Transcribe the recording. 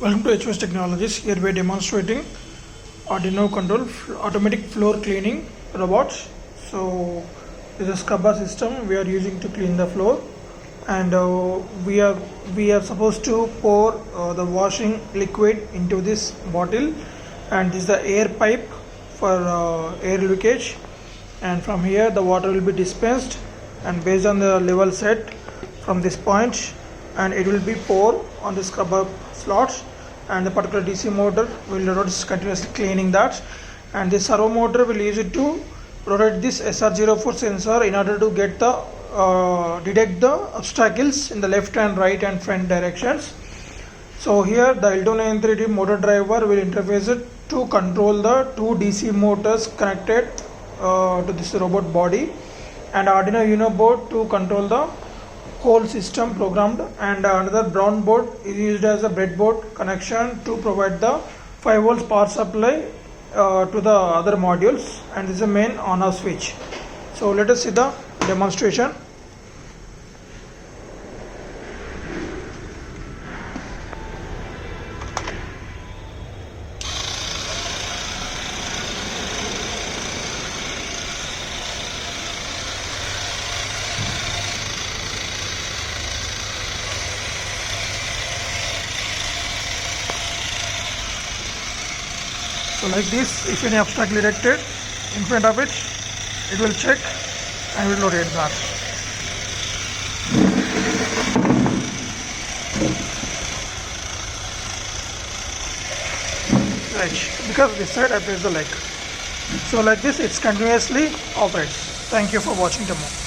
Welcome to HOS Technologies. Here we are demonstrating Arduino control automatic floor cleaning robots. So this is a scrubber system we are using to clean the floor, and we are supposed to pour the washing liquid into this bottle, and this is the air pipe for air leakage, and from here the water will be dispensed, and based on the level set from this point, and it will be poured on the scrubber slots, and the particular DC motor will rotate continuously cleaning that, and this servo motor will use it to rotate this SR04 sensor in order to get the detect the obstacles in the left and right and front directions. So here the L293 motor driver will interface it to control the two DC motors connected to this robot body, and Arduino Uno board to control the whole system programmed, and another brown board is used as a breadboard connection to provide the 5 volts power supply to the other modules, and this is the main on off switch. So let us see the demonstration. So like this, if any obstacle detected in front of it, it will check and will rotate that. Right, because this side I press the leg. So like this, it's continuously operates. Thank you for watching the demo.